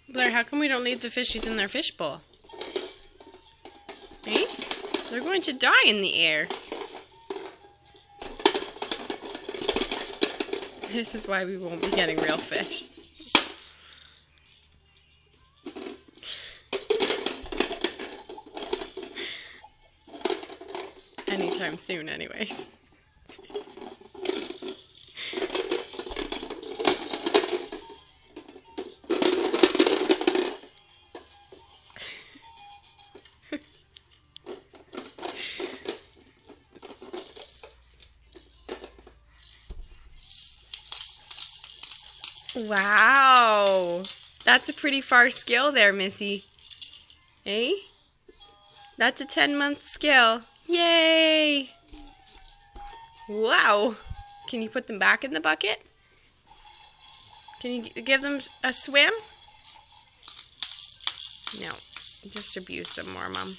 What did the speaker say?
Blair, how come we don't leave the fishies in their fishbowl? Eh? They're going to die in the air. This is why we won't be getting real fish. Anytime soon, anyways. Wow, that's a pretty far skill there, Missy. Eh? That's a 10-month skill. Yay! Wow. Can you put them back in the bucket? Can you give them a swim? No, just abuse them more, Mom.